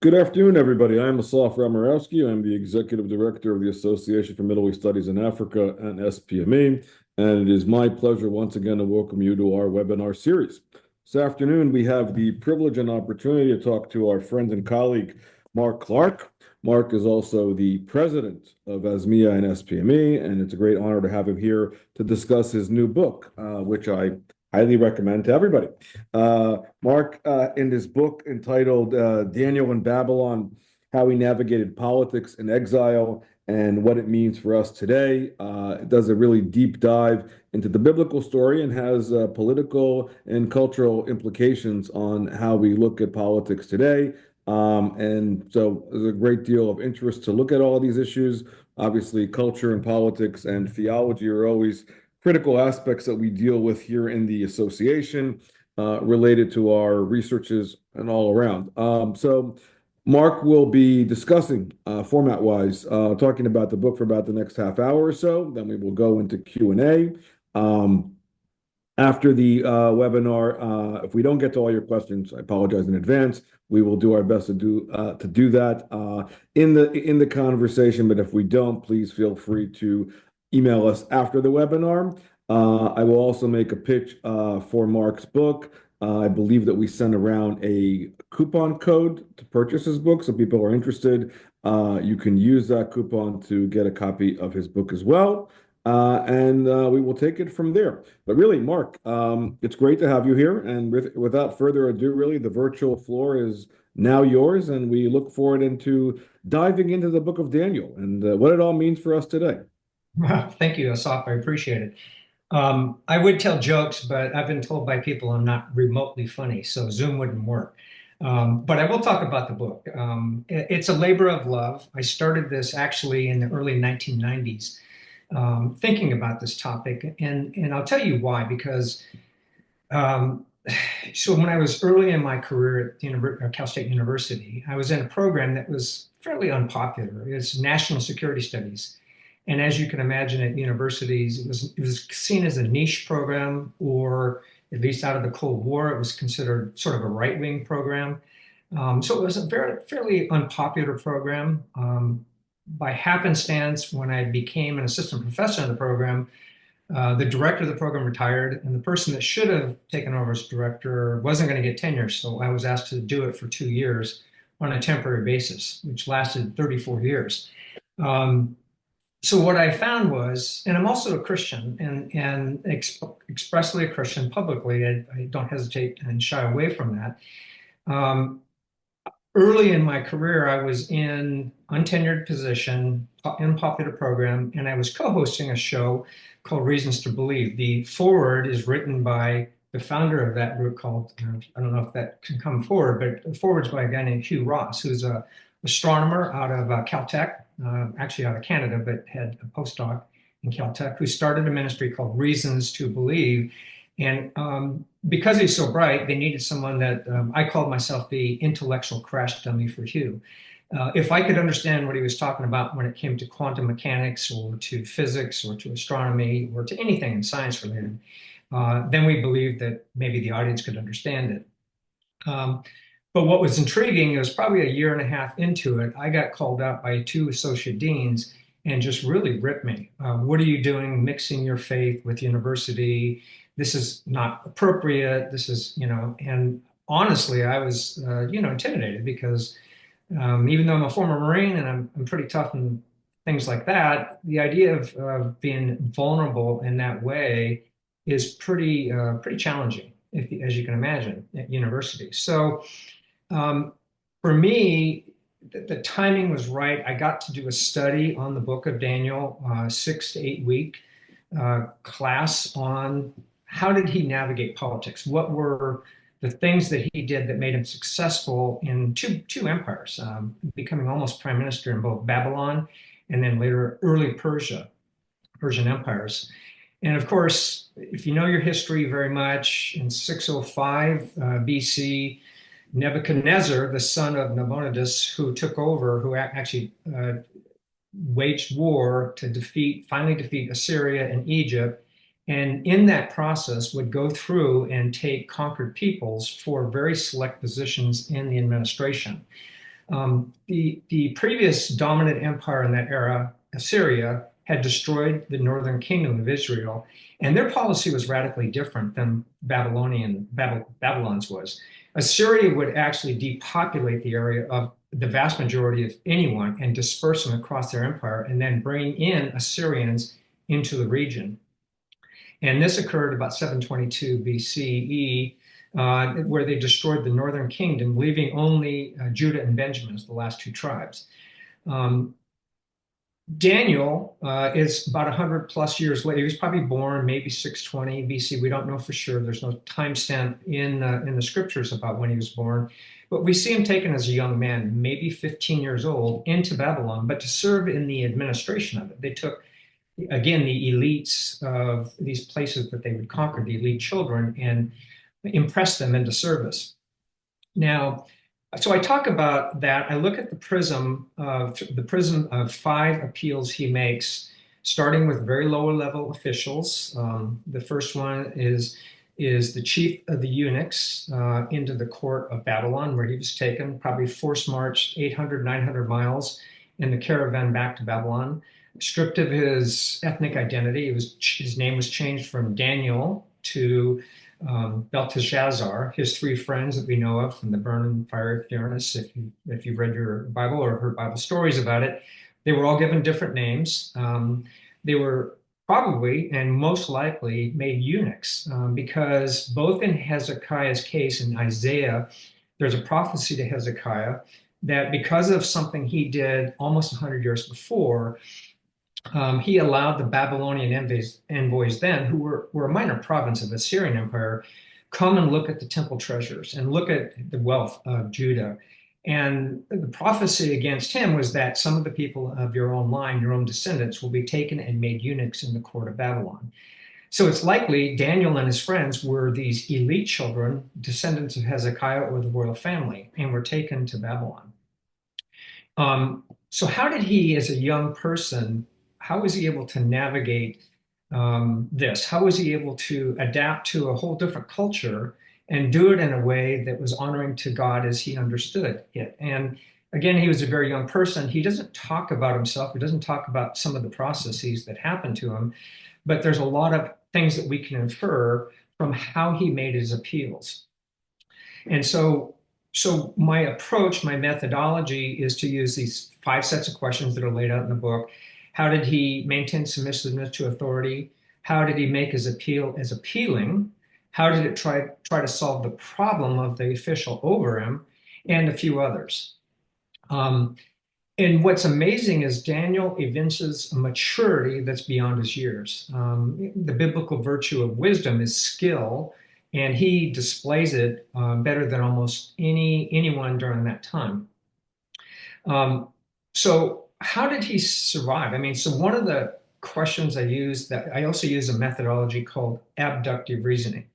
Good afternoon, everybody. I'm Asaf Ramarowski. I'm the Executive Director of the Association for Middle East Studies in Africa and SPME, and it is my pleasure once again to welcome you to our webinar series. This afternoon, we have the privilege and opportunity to talk to our friend and colleague, Mark Clark. Mark is also the president of ASMEA and SPME, and it's a great honor to have him here to discuss his new book, which I highly recommend to everybody. Mark, in his book entitled Daniel in Babylon, How He Navigated Politics in Exile and What It Means for Us Today, it does a really deep dive into the biblical story and has political and cultural implications on how we look at politics today. And so there's a great deal of interest to look at all of these issues. Obviously, culture and politics and theology are always critical aspects that we deal with here in the association related to our researches and all around. So Mark will be discussing format-wise, talking about the book for about the next half hour or so. Then we will go into Q&A. After the webinar, if we don't get to all your questions, I apologize in advance. We will do our best to do that in the conversation. But if we don't, please feel free to email us after the webinar. I will also make a pitch for Mark's book. I believe that we sent around a coupon code to purchase his book. So people are interested. You can use that coupon to get a copy of his book as well. And we will take it from there. But really, Mark, it's great to have you here. And without further ado, really, the virtual floor is now yours. And we look forward into diving into the book of Daniel and what it all means for us today. Thank you, Asaf. I appreciate it. I would tell jokes, but I've been told by people I'm not remotely funny, so Zoom wouldn't work. But I will talk about the book. It's a labor of love. I started this actually in the early 1990s, thinking about this topic, and I'll tell you why. Because um, so when I was early in my career at Cal State University, I was in a program that was fairly unpopular. It's National Security Studies. And as you can imagine, at universities, it was seen as a niche program, or at least out of the Cold War, it was considered sort of a right-wing program. So it was a fairly unpopular program. By happenstance, when I became an assistant professor in the program, the director of the program retired, and the person that should have taken over as director wasn't going to get tenure. So I was asked to do it for 2 years on a temporary basis, which lasted 34 years. Um, so what I found was, and I'm also a Christian and expressly a Christian publicly. I don't hesitate and shy away from that. Um, Early in my career, I was in untenured position in popular program, and I was co-hosting a show called Reasons to Believe. The foreword is written by the founder of that group called, I don't know if that can come forward, but the foreword's by a guy named Hugh Ross, who's a astronomer out of Caltech, actually out of Canada, but had a postdoc in Caltech, who started a ministry called Reasons to Believe. And because he's so bright, they needed someone that I called myself the intellectual crash dummy for Hugh. If I could understand what he was talking about when it came to quantum mechanics or to physics or to astronomy or to anything in science related, then we believed that maybe the audience could understand it. But what was intriguing is probably a year and a half into it, I got called out by two associate deans and just really ripped me. What are you doing mixing your faith with university? This is not appropriate. This is, and honestly, I was, intimidated because even though I'm a former Marine and I'm pretty tough and things like that, the idea of being vulnerable in that way is pretty challenging, as you can imagine, at university. So for me, the timing was right. I got to do a study on the book of Daniel, 6 to 8 week class on how did he navigate politics? What were the things that he did that made him successful in two empires, becoming almost prime minister in both Babylon and then later early Persian empires. And of course, if you know your history very much, in 605 BC, Nebuchadnezzar, the son of Nabonidus, who took over, who actually waged war to finally defeat Assyria and Egypt, and in that process would go through and take conquered peoples for very select positions in the administration. The previous dominant empire in that era, Assyria, had destroyed the northern kingdom of Israel, and their policy was radically different than Babylon's was. Assyria would actually depopulate the area of the vast majority of anyone and disperse them across their empire, and then bring in Assyrians into the region. And this occurred about 722 BCE, where they destroyed the northern kingdom, leaving only Judah and Benjamin as the last two tribes. Daniel is about 100 plus years later. He was probably born maybe 620 BC. We don't know for sure. There's no timestamp in the scriptures about when he was born. But we see him taken as a young man, maybe 15 years old, into Babylon, but to serve in the administration of it. They took, again, the elites of these places that they would conquer, the elite children, and impress them into service. Now, so I talk about that. I look at the prism of five appeals he makes, starting with very lower level officials. The first one is the chief of the eunuchs into the court of Babylon, where he was taken, probably force marched 800, 900 miles in the caravan back to Babylon, stripped of his ethnic identity. His name was changed from Daniel to Belteshazzar, his three friends that we know of from the burn and fire furnace. If you've read your Bible or heard Bible stories about it, they were all given different names. They were probably and most likely made eunuchs because both in Hezekiah's case and Isaiah, there's a prophecy to Hezekiah that because of something he did almost 100 years before, he allowed the Babylonian envoys then, who were a minor province of the Assyrian Empire, come and look at the temple treasures and look at the wealth of Judah. And the prophecy against him was that some of the people of your own line, your own descendants, will be taken and made eunuchs in the court of Babylon. So it's likely Daniel and his friends were these elite children, descendants of Hezekiah or the royal family, and were taken to Babylon. So how did he, as a young person, how was he able to navigate this? How was he able to adapt to a whole different culture and do it in a way that was honoring to God as he understood it? And again, he was a very young person. He doesn't talk about himself. He doesn't talk about some of the processes that happened to him, but there's a lot of things that we can infer from how he made his appeals. And so my approach, my methodology is to use these five sets of questions that are laid out in the book. How did he maintain submissiveness to authority? How did he make his appeal as appealing? How did it try to solve the problem of the official over him? And a few others. And what's amazing is Daniel evinces a maturity that's beyond his years. The biblical virtue of wisdom is skill, and he displays it better than almost anyone during that time. So how did he survive? I mean, so one of the questions I also use a methodology called abductive reasoning.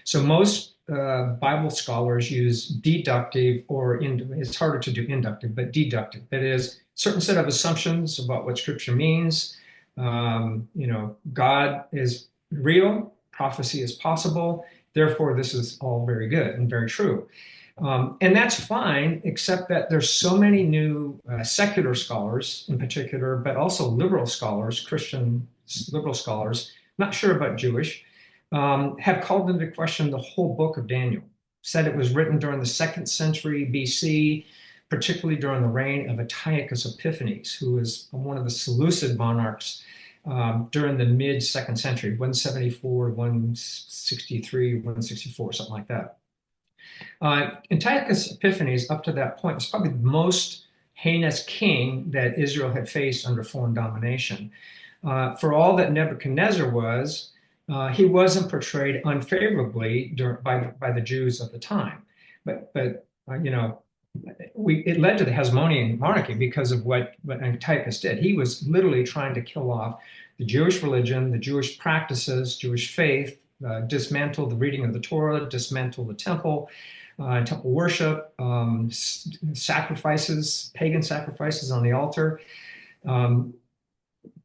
So most Bible scholars use deductive, or it's harder to do inductive, but deductive. That is, certain set of assumptions about what Scripture means. God is real, prophecy is possible, therefore this is all very good and very true. And that's fine, except that there's so many new secular scholars in particular, but also liberal scholars, Christian liberal scholars, not sure about Jewish, have called into question the whole book of Daniel, said it was written during the 2nd century BC, particularly during the reign of Antiochus Epiphanes, who was one of the Seleucid monarchs during the mid 2nd century, 174, 163, 164, something like that. Antiochus Epiphanes, up to that point, was probably the most heinous king that Israel had faced under foreign domination. For all that Nebuchadnezzar was, he wasn't portrayed unfavorably by the Jews of the time. But it led to the Hasmonean monarchy because of what Antiochus did. He was literally trying to kill off the Jewish religion, the Jewish practices, Jewish faith, dismantle the reading of the Torah, dismantle the temple worship, sacrifices, pagan sacrifices on the altar.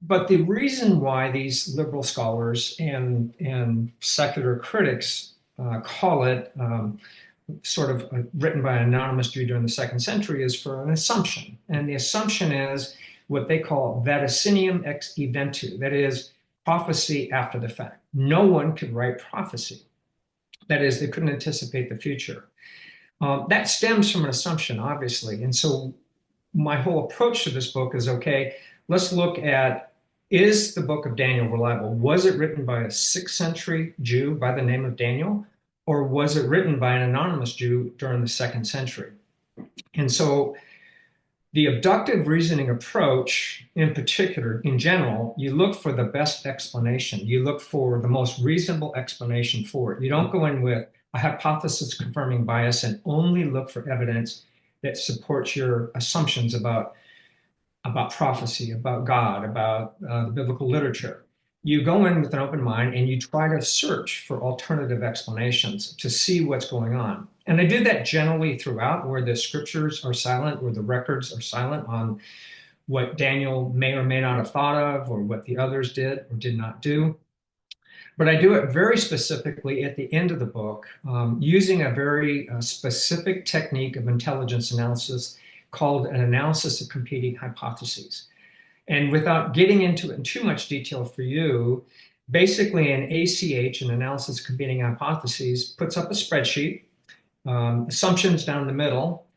But the reason why these liberal scholars and secular critics call it sort of written by an anonymous Jew during the second century, is for an assumption. And the assumption is what they call vaticinium ex eventu, that is, prophecy after the fact. No one could write prophecy. That is, they couldn't anticipate the future. That stems from an assumption, obviously. And so my whole approach to this book is, okay, let's look at, is the book of Daniel reliable? Was it written by a 6th century Jew by the name of Daniel, or was it written by an anonymous Jew during the 2nd century? And so the abductive reasoning approach, in particular, in general, you look for the best explanation. You look for the most reasonable explanation for it. You don't go in with a hypothesis confirming bias and only look for evidence that supports your assumptions about prophecy, about God, about the biblical literature. You go in with an open mind and you try to search for alternative explanations to see what's going on. And I do that generally throughout, where the scriptures are silent, where the records are silent on what Daniel may or may not have thought of, or what the others did or did not do. But I do it very specifically at the end of the book, using a very specific technique of intelligence analysis called an analysis of competing hypotheses. And without getting into it in too much detail for you, basically an ACH, an analysis of competing hypotheses, puts up a spreadsheet, assumptions down the middle,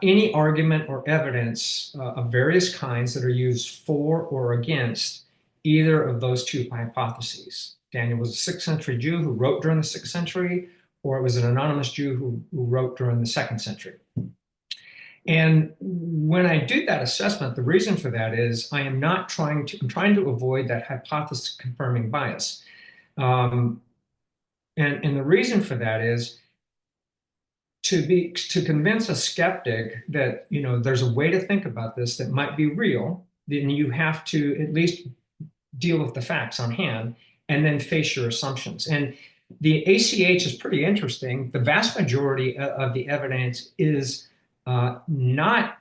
any argument or evidence of various kinds that are used for or against either of those two hypotheses. Daniel was a 6th century Jew who wrote during the 6th century, or it was an anonymous Jew who wrote during the 2nd century. And when I do that assessment, the reason for that is I'm trying to avoid that hypothesis confirming bias. And the reason for that is to convince a skeptic that, there's a way to think about this that might be real, then you have to at least deal with the facts on hand and then face your assumptions. And the ACH is pretty interesting. The vast majority of the evidence is not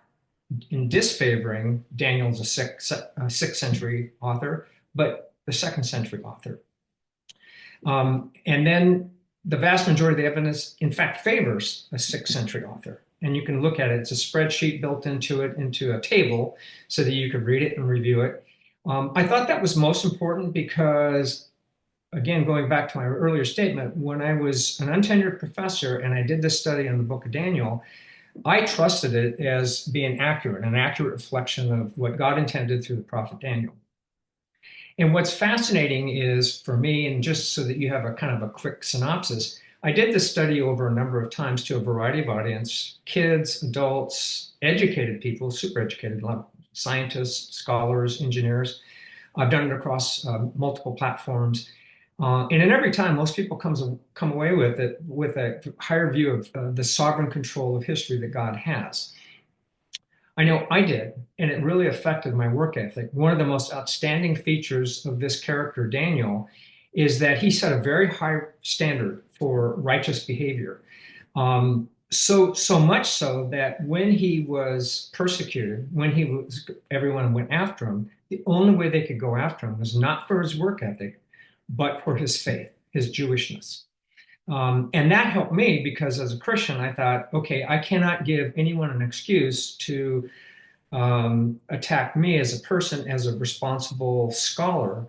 in disfavoring Daniel's a 6th century author, but the 2nd century author. And then the vast majority of the evidence, in fact, favors a 6th century author. And you can look at it. It's a spreadsheet built into a table so that you could read it and review it. I thought that was most important because, again, going back to my earlier statement, when I was an untenured professor and I did this study on the book of Daniel, I trusted it as being accurate, an accurate reflection of what God intended through the prophet Daniel. And what's fascinating is, for me, and just so that you have a kind of a quick synopsis, I did this study over a number of times to a variety of audience, kids, adults, educated people, super educated, scientists, scholars, engineers. I've done it across multiple platforms. And in every time, most people come away with it with a higher view of the sovereign control of history that God has. I know I did, and it really affected my work ethic. One of the most outstanding features of this character, Daniel, is that he set a very high standard for righteous behavior. So much so that when he was persecuted, everyone went after him, the only way they could go after him was not for his work ethic, but for his faith, his Jewishness. And that helped me because as a Christian, I thought, okay, I cannot give anyone an excuse to attack me as a person, as a responsible scholar.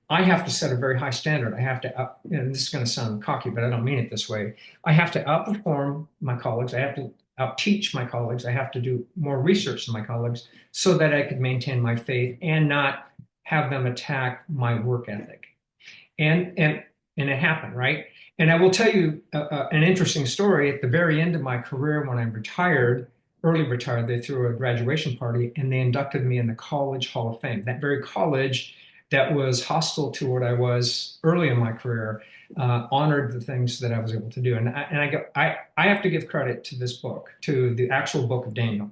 I have to set a very high standard. I have to, and this is going to sound cocky, but I don't mean it this way. I have to outperform my colleagues. I have to outteach my colleagues. I have to do more research than my colleagues so that I could maintain my faith and not have them attack my work ethic. And it happened, right? And I will tell you an interesting story. At the very end of my career, when I retired, early retired, they threw a graduation party and they inducted me in the College Hall of Fame. That very college that was hostile to what I was early in my career honored the things that I was able to do. And I have to give credit to this book, to the actual book of Daniel.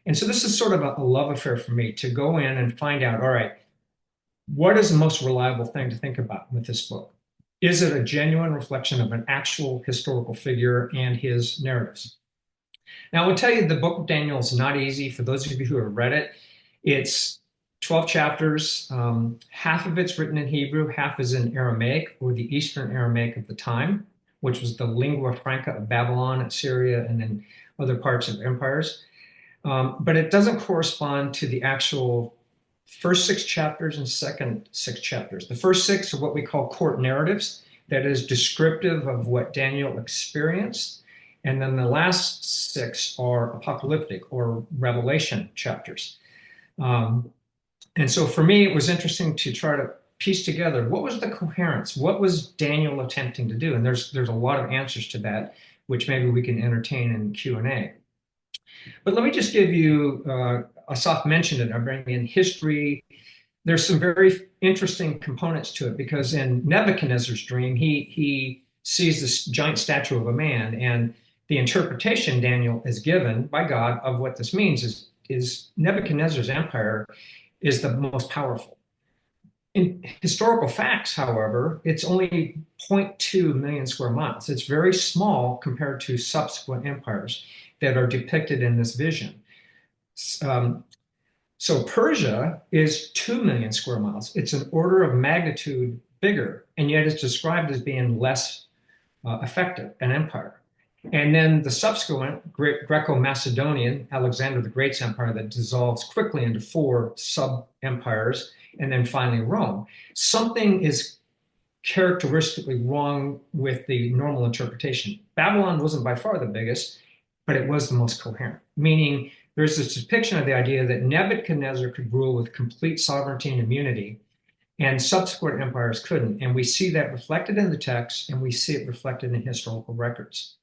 And so this is sort of a love affair for me to go in and find out, all right, what is the most reliable thing to think about with this book? Is it a genuine reflection of an actual historical figure and his narratives? Now, I will tell you the book of Daniel is not easy. For those of you who have read it, it's 12 chapters. Half of it's written in Hebrew, half is in Aramaic, or the Eastern Aramaic of the time. which was the lingua franca of Babylon, Assyria, and then other parts of empires. But it doesn't correspond to the actual first 6 chapters and second 6 chapters. The first 6 are what we call court narratives, that is descriptive of what Daniel experienced. And then the last 6 are apocalyptic or revelation chapters. And so for me, it was interesting to try to piece together what was the coherence, what was Daniel attempting to do? And there's a lot of answers to that, which maybe we can entertain in Q&A. But let me just give you, Asaf mentioned it, I bring in history. There's some very interesting components to it because in Nebuchadnezzar's dream, he sees this giant statue of a man, and the interpretation Daniel is given by God of what this means is Nebuchadnezzar's empire is the most powerful. In historical facts, however, it's only 0.2 million square miles. It's very small compared to subsequent empires that are depicted in this vision. So Persia is 2 million square miles. It's an order of magnitude bigger, and yet it's described as being less effective, an empire. And then the subsequent Greco-Macedonian, Alexander the Great's empire that dissolves quickly into 4 sub-empires, and then finally Rome. Something is characteristically wrong with the normal interpretation. Babylon wasn't by far the biggest, but it was the most coherent, meaning there's this depiction of the idea that Nebuchadnezzar could rule with complete sovereignty and immunity, and subsequent empires couldn't. And we see that reflected in the text, and we see it reflected in historical records.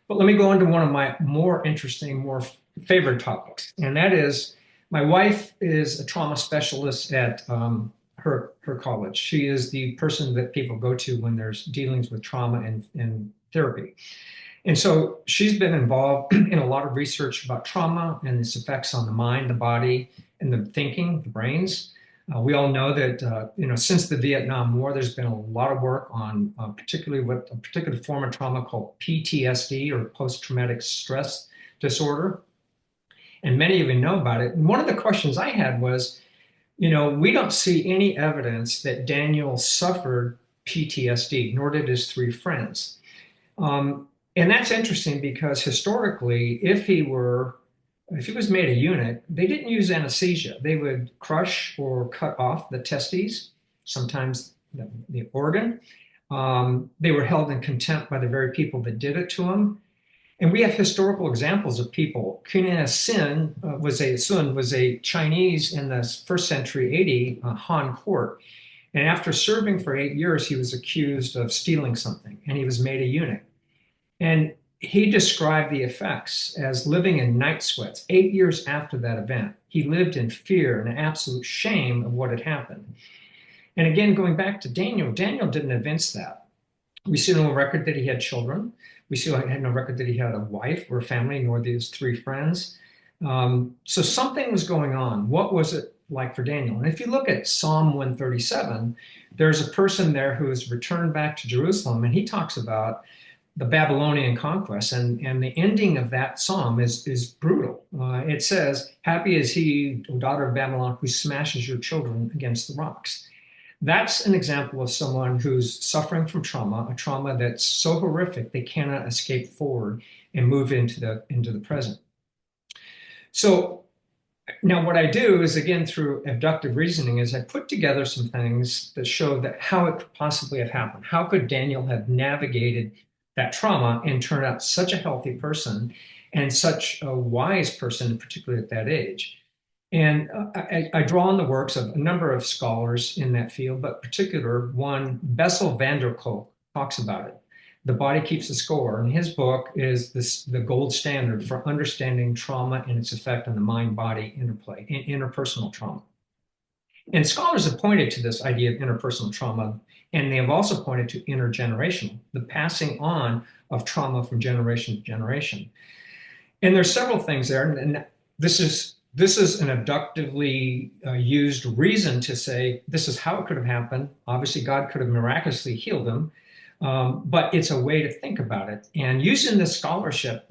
But let me go into one of my more interesting, more favorite topics, and that is my wife is a trauma specialist at her college. She is the person that people go to when there's dealings with trauma and therapy. And so she's been involved in a lot of research about trauma and its effects on the mind, the body, and the thinking, the brains. We all know that since the Vietnam War, there's been a lot of work on particularly what a particular form of trauma called PTSD, or post-traumatic stress disorder. And many of you know about it. And one of the questions I had was, we don't see any evidence that Daniel suffered PTSD, nor did his 3 friends. And that's interesting because historically, if he was made a eunuch, they didn't use anesthesia. They would crush or cut off the testes, sometimes the organ. They were held in contempt by the very people that did it to them. And we have historical examples of people. Qin Sun was a Chinese in the 1st century AD Han court. And after serving for 8 years, he was accused of stealing something, and he was made a eunuch. And he described the effects as living in night sweats 8 years after that event. He lived in fear and absolute shame of what had happened. And again, going back to Daniel, Daniel didn't evince that. We see no record that he had children. We see had no record that he had a wife or a family, nor his 3 friends. So something was going on. What was it like for Daniel? And if you look at Psalm 137, there's a person there who has returned back to Jerusalem, and he talks about the Babylonian conquest, and the ending of that psalm is brutal. It says, "Happy is he, O daughter of Babylon, who smashes your children against the rocks." That's an example of someone who's suffering from trauma, a trauma that's so horrific they cannot escape forward and move into the present. So now what I do is, again, through abductive reasoning, is I put together some things that show that how it could possibly have happened. How could Daniel have navigated that trauma and turn out such a healthy person and such a wise person, particularly at that age? And I draw on the works of a number of scholars in that field, but particular one, Bessel van der Kolk, talks about it. The Body Keeps the Score. And his book is the gold standard for understanding trauma and its effect on the mind-body interplay, interpersonal trauma. And scholars have pointed to this idea of interpersonal trauma, and they have also pointed to intergenerational, the passing on of trauma from generation to generation. And there's several things there, and this is an abductively used reason to say this is how it could have happened. Obviously, God could have miraculously healed them, but it's a way to think about it. And using this scholarship,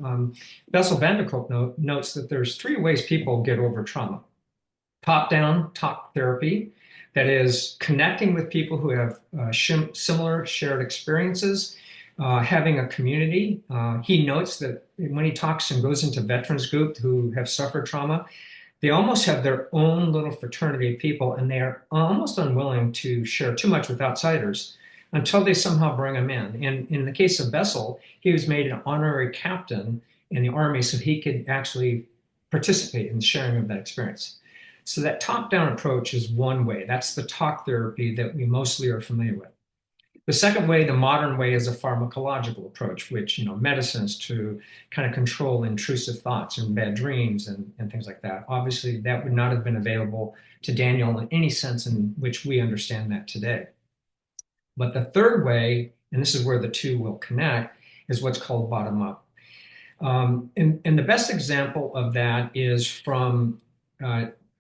Bessel van der Kolk notes that there's 3 ways people get over trauma. Top-down talk therapy, that is connecting with people who have similar shared experiences. having a community. He notes that when he talks and goes into veterans group who have suffered trauma, they almost have their own little fraternity of people, and they are almost unwilling to share too much with outsiders until they somehow bring them in. And in the case of Bessel, he was made an honorary captain in the army so he could actually participate in the sharing of that experience. So that top-down approach is one way. That's the talk therapy that we mostly are familiar with. The second way, the modern way, is a pharmacological approach, which, medicines to kind of control intrusive thoughts and bad dreams and things like that. Obviously, that would not have been available to Daniel in any sense in which we understand that today. But the third way, and this is where the two will connect, is what's called bottom up. And the best example of that is from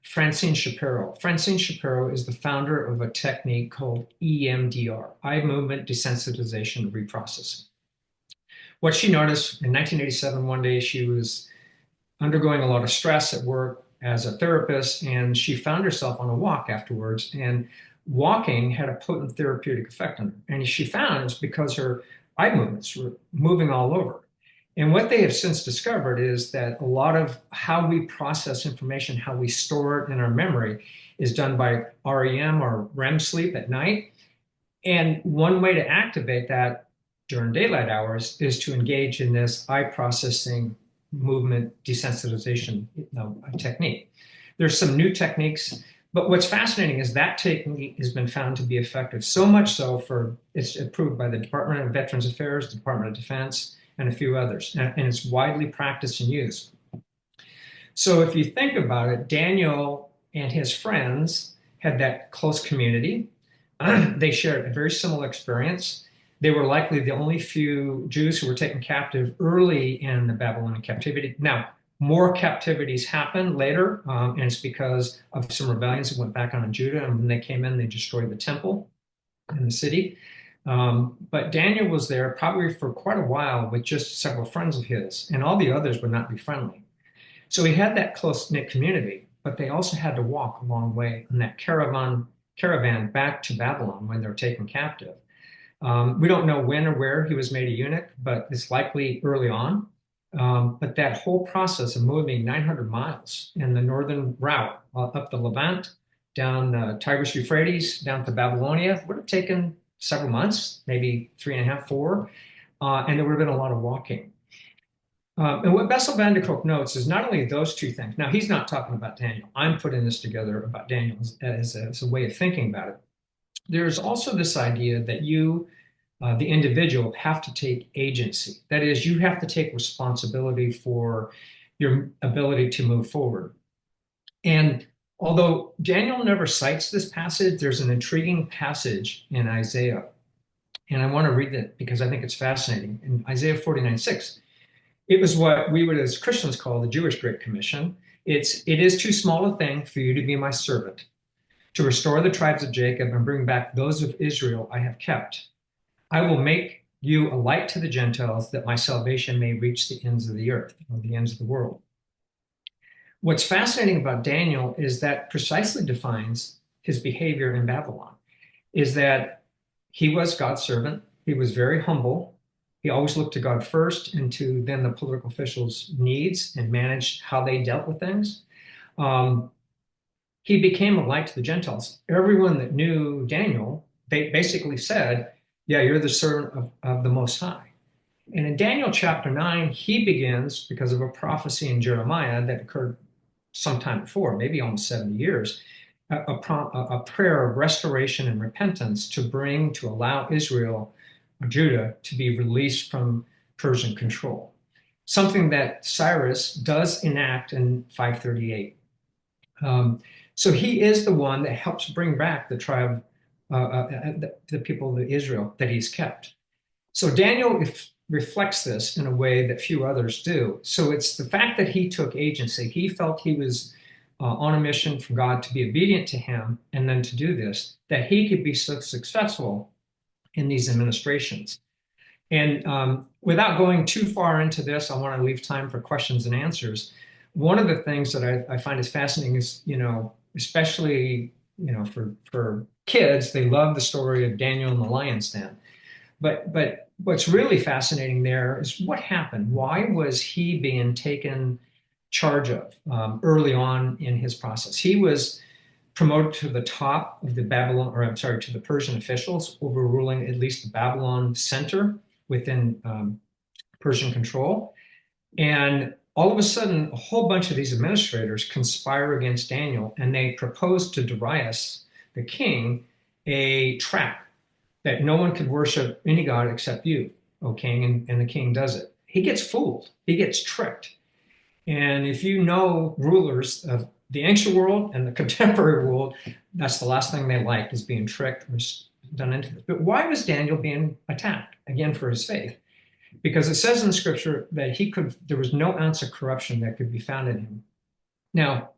Francine Shapiro. Francine Shapiro is the founder of a technique called EMDR, eye movement desensitization reprocessing. What she noticed in 1987, one day she was undergoing a lot of stress at work as a therapist, and she found herself on a walk afterwards, and walking had a potent therapeutic effect on her. And she found it's because her eye movements were moving all over. And what they have since discovered is that a lot of how we process information, how we store it in our memory, is done by REM or REM sleep at night. And one way to activate that during daylight hours is to engage in this eye processing movement desensitization technique. There's some new techniques, but what's fascinating is that technique has been found to be effective, so much so it's approved by the Department of Veterans Affairs, the Department of Defense, and a few others, and it's widely practiced and used. So if you think about it, Daniel and his friends had that close community. They shared a very similar experience. They were likely the only few Jews who were taken captive early in the Babylonian captivity. Now, more captivities happened later, and it's because of some rebellions that went back on Judah, and when they came in, they destroyed the temple in the city. But Daniel was there probably for quite a while with just several friends of his, and all the others would not be friendly. So he had that close-knit community, but they also had to walk a long way on that caravan back to Babylon when they were taken captive. We don't know when or where he was made a eunuch, but it's likely early on. But that whole process of moving 900 miles in the northern route up the Levant, down Tigris Euphrates, down to Babylonia, would have taken several months, maybe 3.5, 4, and there would have been a lot of walking. And what Bessel van der Kolk notes is not only those two things. Now, he's not talking about Daniel. I'm putting this together about Daniel as a way of thinking about it. There's also this idea that you, the individual, have to take agency. That is, you have to take responsibility for your ability to move forward. And although Daniel never cites this passage, there's an intriguing passage in Isaiah. And I want to read it because I think it's fascinating. In Isaiah 49:6, it was what we would as Christians call the Jewish Great Commission. It is too small a thing for you to be my servant, to restore the tribes of Jacob and bring back those of Israel I have kept. I will make you a light to the Gentiles, that my salvation may reach the ends of the earth, or the ends of the world. What's fascinating about Daniel is that precisely defines his behavior in Babylon, is that he was God's servant. He was very humble. He always looked to God first and to then the political officials' needs and managed how they dealt with things. He became a light to the Gentiles. Everyone that knew Daniel, they basically said, yeah, you're the servant of the Most High. And in Daniel chapter 9, he begins, because of a prophecy in Jeremiah that occurred sometime before, maybe almost 70 years, a prayer of restoration and repentance to allow Israel, or Judah, to be released from Persian control. Something that Cyrus does enact in 538. So he is the one that helps bring back the tribe, the people of Israel that he's kept. So Daniel reflects this in a way that few others do. So it's the fact that he took agency. He felt he was on a mission from God to be obedient to him and then to do this, that he could be so successful in these administrations. And without going too far into this, I want to leave time for questions and answers. One of the things that I find is fascinating is, especially, for kids, they love the story of Daniel in the lion's den. But what's really fascinating there is what happened. Why was he being taken charge of early on in his process? He was promoted to the top of the Babylon, or I'm sorry, to the Persian officials, overruling at least the Babylon center within Persian control. And all of a sudden, a whole bunch of these administrators conspire against Daniel, and they propose to Darius, the king, a trap that no one could worship any god except you, O king, and the king does it. He gets fooled, he gets tricked. And if you know rulers of the ancient world and the contemporary world, that's the last thing they like is being tricked or done into this. But why was Daniel being attacked again for his faith? Because it says in scripture that there was no ounce of corruption that could be found in him. Now,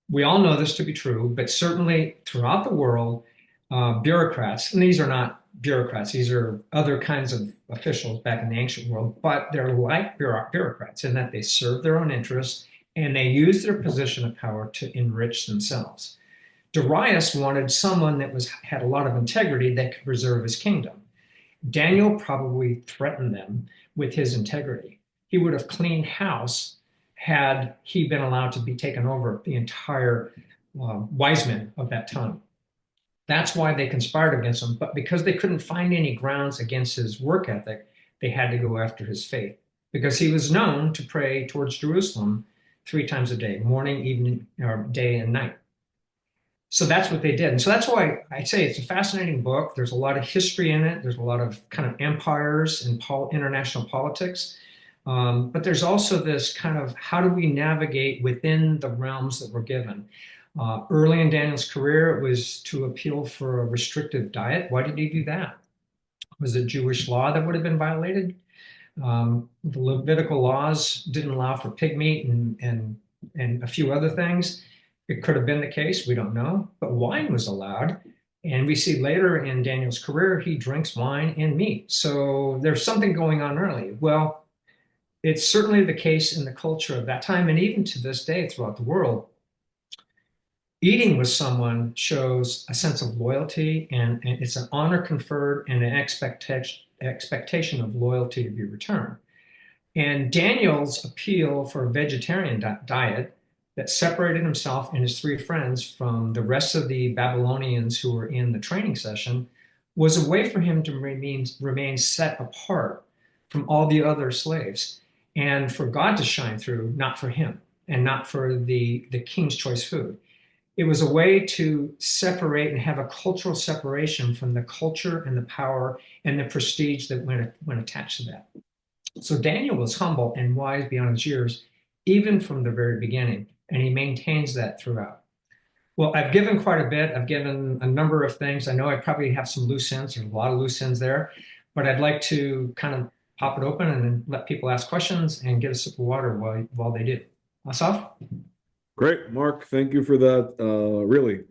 we all know this to be true, but certainly throughout the world, bureaucrats, and these are not bureaucrats, these are other kinds of officials back in the ancient world, but they're like bureaucrats in that they serve their own interests and they use their position of power to enrich themselves. Darius wanted someone that had a lot of integrity that could preserve his kingdom. Daniel probably threatened them with his integrity. He would have cleaned house had he been allowed to be taken over the entire wise men of that time. That's why they conspired against him. But because they couldn't find any grounds against his work ethic, they had to go after his faith. Because he was known to pray towards Jerusalem 3 times a day, morning, evening, or day and night. So that's what they did. And so that's why I say it's a fascinating book. There's a lot of history in it. There's a lot of kind of empires and international politics. But there's also this kind of how do we navigate within the realms that we're given? Early in Daniel's career, it was to appeal for a restrictive diet. Why did he do that? Was it Jewish law that would have been violated? The Levitical laws didn't allow for pig meat and a few other things. It could have been the case, we don't know, but wine was allowed. And we see later in Daniel's career, he drinks wine and meat. So there's something going on early. Well, it's certainly the case in the culture of that time, and even to this day throughout the world. Eating with someone shows a sense of loyalty, and it's an honor conferred and an expectation of loyalty to be returned. And Daniel's appeal for a vegetarian diet that separated himself and his 3 friends from the rest of the Babylonians who were in the training session was a way for him to remain set apart from all the other slaves and for God to shine through, not for him and not for the king's choice food. It was a way to separate and have a cultural separation from the culture and the power and the prestige that went attached to that. So Daniel was humble and wise beyond his years, even from the very beginning, and he maintains that throughout. Well, I've given quite a bit. I've given a number of things. I know I probably have some loose ends. There's a lot of loose ends there, but I'd like to kind of pop it open and then let people ask questions and get a sip of water while they do. Asaf? Great, Mark. Thank you for that. Really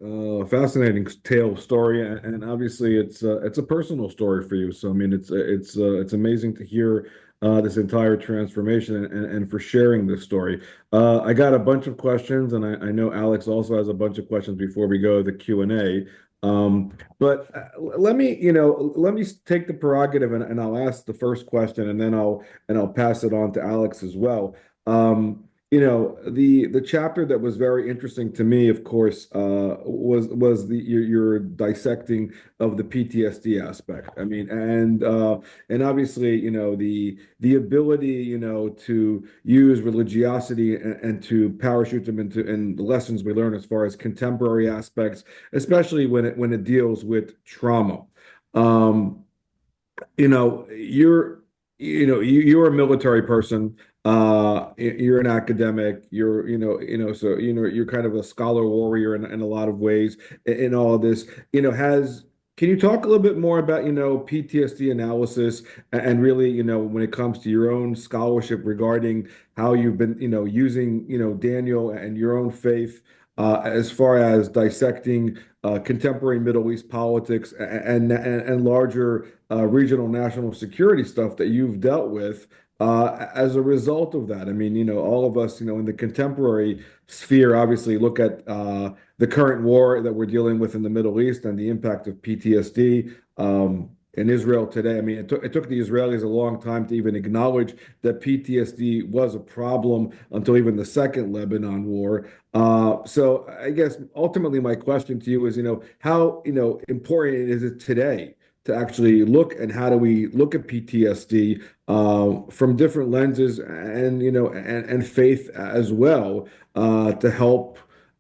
fascinating tale story, and obviously it's a personal story for you. So I mean, it's amazing to hear this entire transformation and for sharing this story. I got a bunch of questions, and I know Alex also has a bunch of questions before we go to the Q&A. But let me, let me take the prerogative and I'll ask the first question, and then I'll pass it on to Alex as well. The chapter that was very interesting to me, of course, was your dissecting of the PTSD aspect. I mean, and obviously, the ability, to use religiosity and to parachute them into and the lessons we learn as far as contemporary aspects, especially when it deals with trauma. Um, you're a military person. You're an academic. You're kind of a scholar warrior in a lot of ways in all of this. Can you talk a little bit more about, PTSD analysis and really, when it comes to your own scholarship regarding how you've been, using, Daniel and your own faith as far as dissecting contemporary Middle East politics and larger regional national security stuff that you've dealt with as a result of that. I mean, all of us, in the contemporary sphere, obviously look at the current war that we're dealing with in the Middle East and the impact of PTSD. in Israel today. I mean, it took the Israelis a long time to even acknowledge that PTSD was a problem until even the second Lebanon war. So I guess ultimately my question to you is, how, important is it today to actually look, and how do we look at PTSD from different lenses, and and faith as well, to help,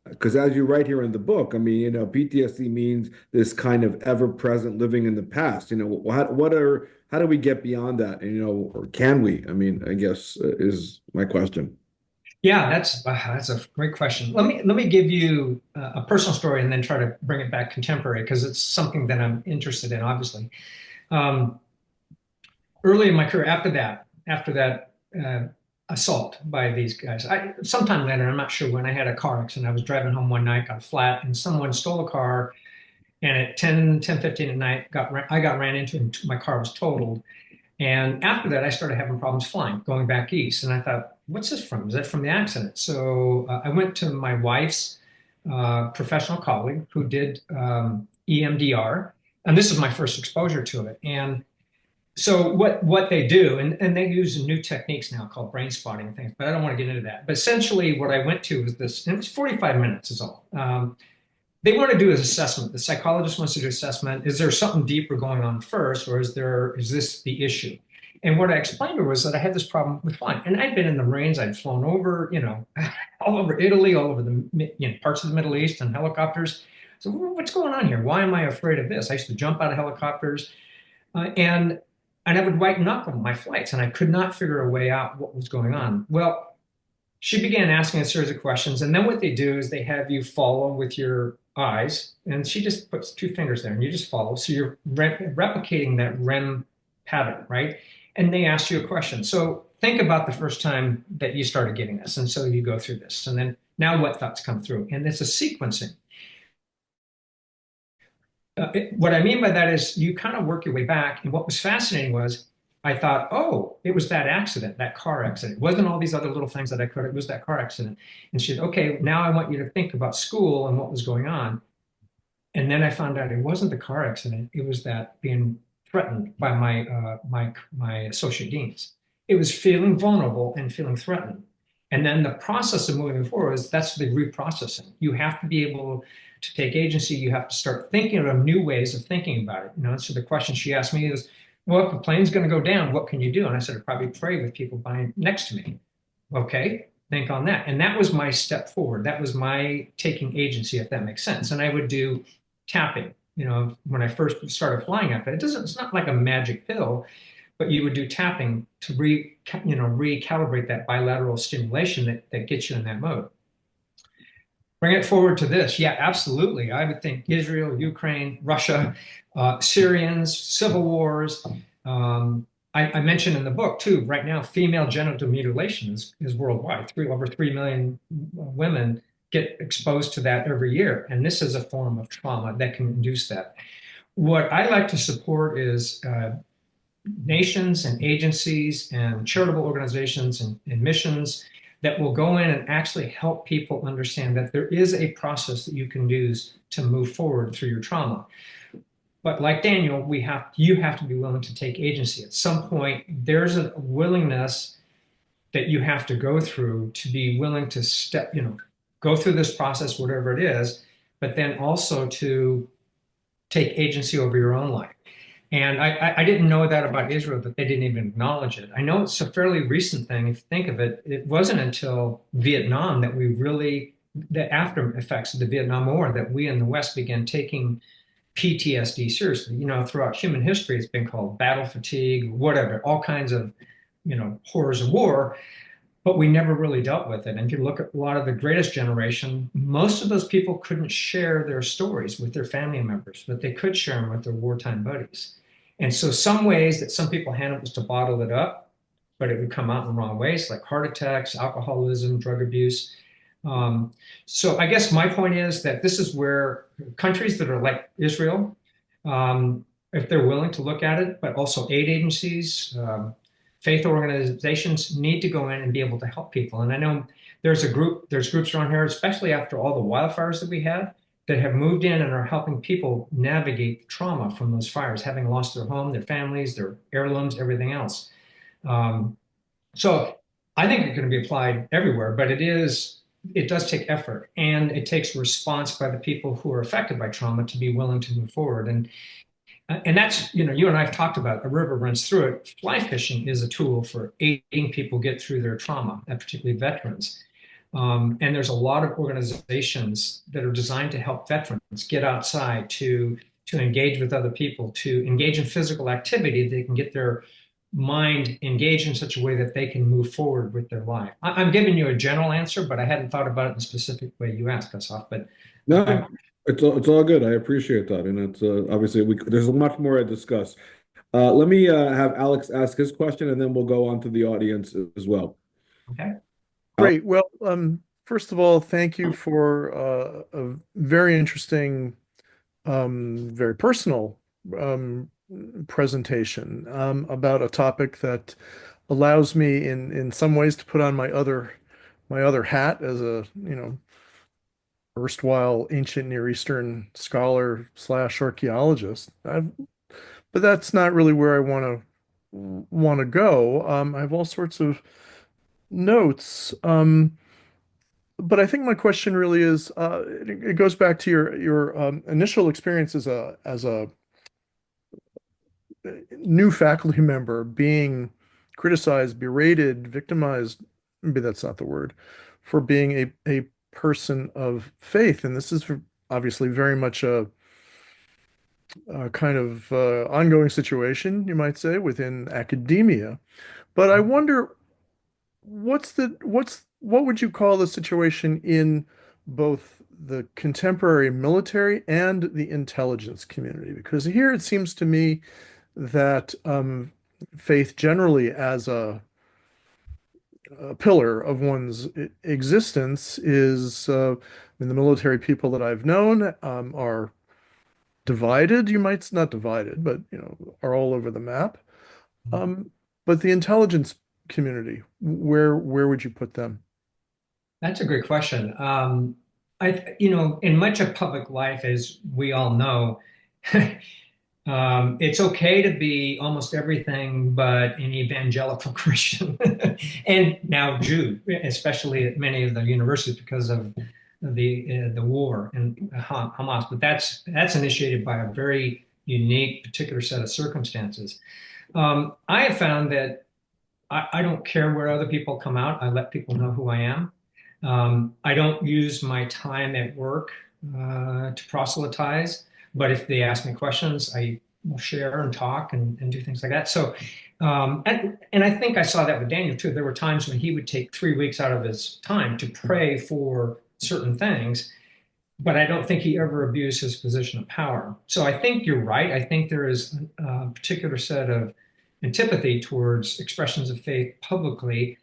because as you write here in the book, I mean, PTSD means this kind of ever-present living in the past. How do we get beyond that? Or can we? I mean, I guess is my question. Yeah, that's a great question. Let me give you a personal story and then try to bring it back contemporary because it's something that I'm interested in, obviously. Um, Early in my career, after that assault by these guys, sometime later, I'm not sure when, I had a car accident. I was driving home one night, got flat, and someone stole a car. And at 10:15 at night, I got ran into, and my car was totaled. And after that, I started having problems flying, going back east. And I thought, what's this from? Is that from the accident? So I went to my wife's professional colleague who did EMDR. And this is my first exposure to it. And so what they do, and they use new techniques now called brain spotting and things, but I don't want to get into that. But essentially, what I went to was this, and it was 45 minutes is all. They want to do an assessment. The psychologist wants to do assessment. Is there something deeper going on first, or is this the issue? And what I explained to her was that I had this problem with flying, and I'd been in the Marines. I'd flown over, all over Italy, all over the parts of the Middle East on helicopters. So what's going on here? Why am I afraid of this? I used to jump out of helicopters, and I would white knuckle my flights, and I could not figure a way out what was going on. Well, she began asking a series of questions, and then what they do is they have you follow with your eyes, and she just puts two fingers there, and you just follow. So you're replicating that REM pattern, right? And they ask you a question. So think about the first time that you started getting this, and so you go through this, and then now what thoughts come through, and it's a sequencing. What I mean by that is you kind of work your way back. And what was fascinating was I thought, oh, it was that accident, that car accident. It wasn't all these other little things that I could, it was that car accident. And she said, okay, now I want you to think about school and what was going on. And then I found out it wasn't the car accident. It was that being threatened by my associate deans. It was feeling vulnerable and feeling threatened. And then the process of moving forward is that's the reprocessing. You have to be able to take agency. You have to start thinking of new ways of thinking about it. So the question she asked me is, well, if the plane's going to go down, what can you do? And I said, I'd probably pray with people lying next to me. Okay, think on that. And that was my step forward. That was my taking agency, if that makes sense. And I would do tapping. When I first started flying up, it's not like a magic pill, but you would do tapping to recalibrate that bilateral stimulation that gets you in that mode. Bring it forward to this. Yeah, absolutely. I would think Israel, Ukraine, Russia, Syrians, civil wars. I mentioned in the book too, right now, female genital mutilation is worldwide. Over 3 million women get exposed to that every year. And this is a form of trauma that can induce that. What I like to support is nations and agencies and charitable organizations and missions that will go in and actually help people understand that there is a process that you can use to move forward through your trauma. But like Daniel, you have to be willing to take agency. At some point, there's a willingness that you have to go through to be willing to go through this process, whatever it is, but then also to take agency over your own life. And I didn't know that about Israel, that they didn't even acknowledge it. I know it's a fairly recent thing. If you think of it, it wasn't until Vietnam that the after effects of the Vietnam War, that we in the West began taking PTSD seriously. Throughout human history, it's been called battle fatigue, whatever, all kinds of, horrors of war, but we never really dealt with it. And if you look at a lot of the greatest generation, most of those people couldn't share their stories with their family members, but they could share them with their wartime buddies. And so some ways that some people handled was to bottle it up, but it would come out in the wrong ways, like heart attacks, alcoholism, drug abuse. So I guess my point is that this is where countries that are like Israel, if they're willing to look at it, but also aid agencies, faith organizations need to go in and be able to help people. And I know there's groups around here, especially after all the wildfires that we had, that have moved in and are helping people navigate the trauma from those fires, having lost their home, their families, their heirlooms, everything else. Um, so I think it can be applied everywhere, but it does take effort, and it takes response by the people who are affected by trauma to be willing to move forward. And that's, you and I have talked about a river runs through it. Fly fishing is a tool for aiding people get through their trauma, and particularly veterans. And there's a lot of organizations that are designed to help veterans get outside, to engage with other people, to engage in physical activity. They can get their mind engaged in such a way that they can move forward with their life. I'm giving you a general answer, but I hadn't thought about it in the specific way you asked us off. But I, No, it's all good. I appreciate that, and it's obviously there's much more to discuss. Let me have Alex ask his question, and then we'll go on to the audience as well. okay. Great. Well, first of all, thank you for a very interesting, very personal presentation about a topic that allows me in some ways to put on my other hat as a, erstwhile ancient Near Eastern scholar slash archaeologist. But that's not really where I want to go. I have all sorts of notes. But I think my question really is, it goes back to your initial experience as a new faculty member being criticized, berated, victimized, maybe that's not the word, for being a person of faith. And this is obviously very much a kind of ongoing situation, you might say, within academia. But I wonder what would you call the situation in both the contemporary military and the intelligence community? Because here it seems to me that faith generally as a pillar of one's existence is, in the military people that I've known, are divided. You might not divided, but are all over the map. But the intelligence community, where would you put them? That's a great question. In much of public life, as we all know, it's okay to be almost everything but an evangelical Christian, and now Jew, especially at many of the universities because of the war and Hamas. But that's initiated by a very unique, particular set of circumstances. I have found that I don't care where other people come out. I let people know who I am. I don't use my time at work to proselytize, but if they ask me questions, I will share and talk and do things like that. So, and I think I saw that with Daniel too. There were times when he would take 3 weeks out of his time to pray for certain things, but I don't think he ever abused his position of power. So I think you're right. I think there is a particular set of antipathy towards expressions of faith publicly.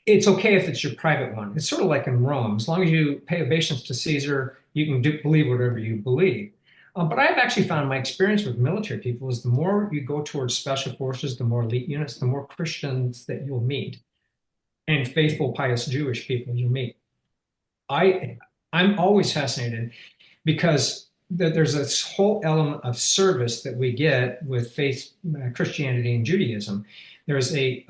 It's okay if it's your private one. It's sort of like in Rome. As long as you pay obeisance to Caesar, you can believe whatever you believe. But I've actually found my experience with military people is the more you go towards special forces, the more elite units, the more Christians that you'll meet, and faithful, pious Jewish people you'll meet. I I'm always fascinated because there's this whole element of service that we get with faith, Christianity, and Judaism. There's a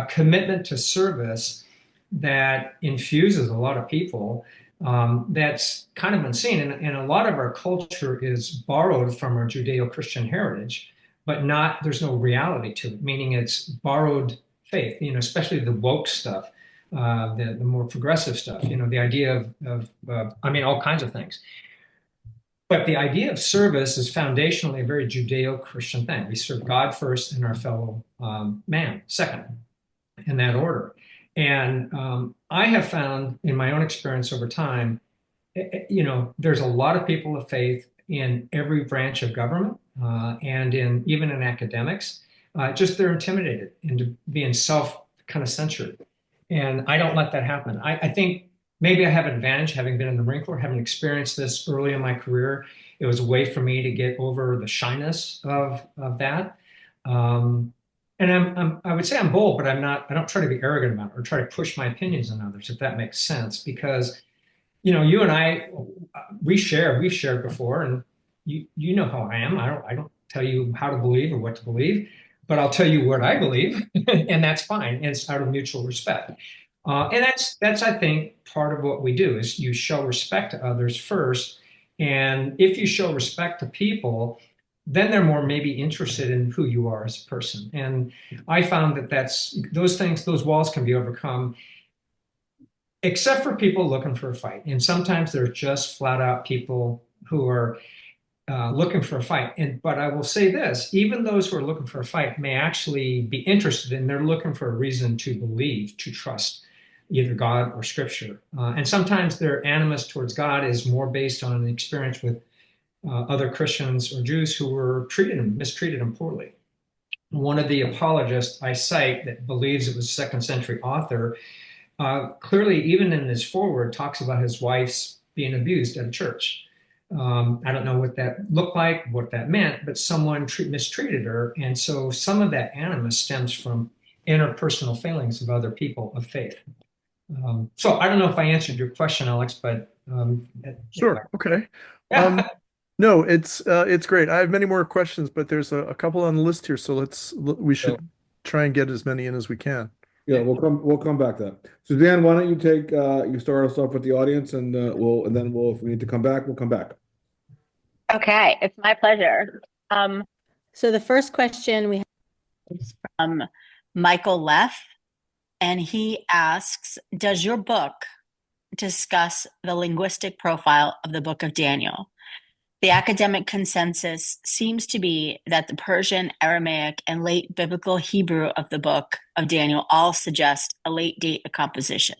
commitment to service that infuses a lot of people, that's kind of unseen. And a lot of our culture is borrowed from our Judeo-Christian heritage, but there's no reality to it, meaning it's borrowed faith, especially the woke stuff, the more progressive stuff, the idea of all kinds of things. But the idea of service is foundationally a very Judeo-Christian thing. We serve God first and our fellow man second, in that order. And I have found in my own experience over time, there's a lot of people of faith in every branch of government, and even in academics. Just they're intimidated into being self kind of censored. And I don't let that happen. I think maybe I have an advantage having been in the Marine Corps, having experienced this early in my career. It was a way for me to get over the shyness of that. And I would say I'm bold, but I'm not. I don't try to be arrogant about it or try to push my opinions on others, if that makes sense. Because you and I, we've shared before, and you know how I am. I don't tell you how to believe or what to believe, but I'll tell you what I believe, and that's fine. And it's out of mutual respect. And that's I think part of what we do is you show respect to others first, and if you show respect to people, then they're more maybe interested in who you are as a person. And I found that those walls can be overcome except for people looking for a fight. And sometimes they're just flat out people who are looking for a fight. But I will say this, even those who are looking for a fight may actually be interested in, they're looking for a reason to believe, to trust either God or scripture. And sometimes their animus towards God is more based on an experience with other Christians or Jews who were mistreated and poorly. One of the apologists I cite that believes it was a second century author clearly, even in his foreword, talks about his wife's being abused at a church. I don't know what that looked like, what that meant, but someone mistreated her. And so some of that animus stems from interpersonal failings of other people of faith. So I don't know if I answered your question, Alex, but Sure. Okay. yeah. No, it's great. I have many more questions, but there's a couple on the list here, so we Yeah, should try and get as many in as we can. yeah, we'll come back to that. Suzanne, why don't you start us off with the audience, and if we need to come back, we'll come back. Okay, it's my pleasure. So the first question we have is from Michael Leff, and he asks, does your book discuss the linguistic profile of the book of Daniel? The academic consensus seems to be that the Persian, Aramaic, and late biblical Hebrew of the book of Daniel all suggest a late date of composition.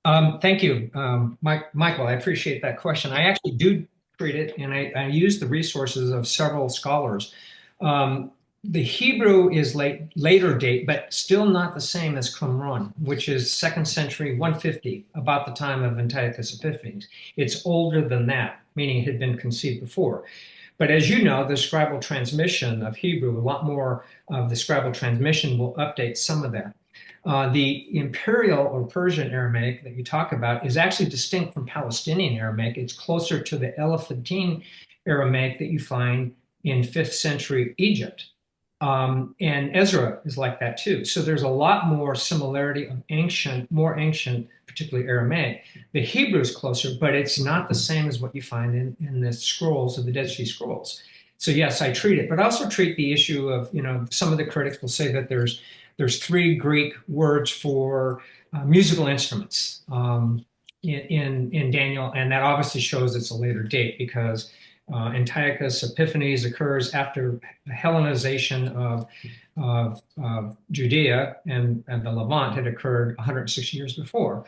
Thank you, Michael. I appreciate that question. I actually do treat it, and I use the resources of several scholars. The Hebrew is later date, but still not the same as Qumran, which is 2nd century 150, about the time of Antiochus Epiphanes. It's older than that, meaning it had been conceived before. But as you know, the scribal transmission of Hebrew, a lot more of the scribal transmission will update some of that. The imperial or Persian Aramaic that you talk about is actually distinct from Palestinian Aramaic. It's closer to the Elephantine Aramaic that you find in 5th century Egypt. And Ezra is like that too. So there's a lot more similarity of more ancient, particularly Aramaic. The Hebrew is closer, but it's not the same as what you find in the scrolls of the Dead Sea Scrolls. So yes, I treat it, but I also treat the issue of, some of the critics will say that there's 3 Greek words for musical instruments in Daniel, and that obviously shows it's a later date because Antiochus Epiphanes occurs after the Hellenization of Judea and the Levant had occurred 160 years before.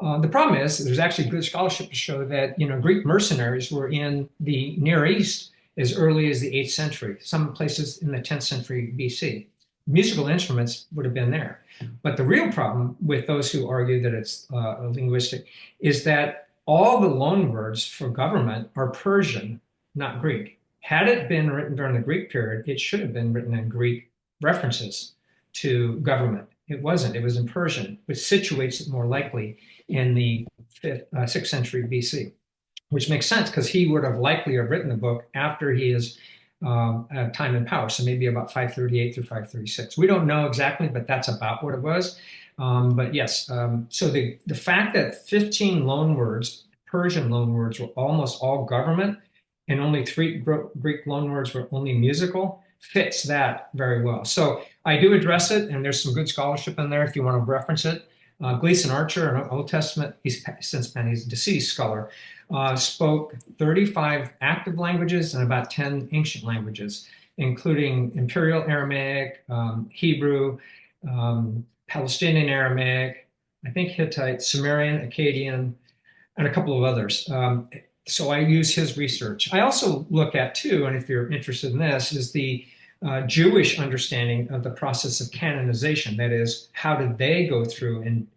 The problem is there's actually good scholarship to show that Greek mercenaries were in the Near East as early as the 8th century, some places in the 10th century BC. Musical instruments would have been there. But the real problem with those who argue that it's linguistic is that all the loanwords for government are Persian, not Greek. Had it been written during the Greek period, it should have been written in Greek references to government. It wasn't. It was in Persian, which situates it more likely in the 6th century BC, which makes sense because he would have likely have written the book after his time in power, so maybe about 538 through 536. We don't know exactly, but that's about what it was. But yes, so the fact that 15 loanwords, Persian loanwords, were almost all government, and only 3 Greek loanwords were only musical, fits that very well. So I do address it, and there's some good scholarship in there if you want to reference it. Gleason Archer, an Old Testament, he's a deceased scholar, spoke 35 active languages and about 10 ancient languages, including Imperial Aramaic, Hebrew, Palestinian Aramaic, I think Hittite, Sumerian, Akkadian, and a couple of others. So I use his research. I also look at too, and if you're interested in this, is the Jewish understanding of the process of canonization. That is, how did they go through and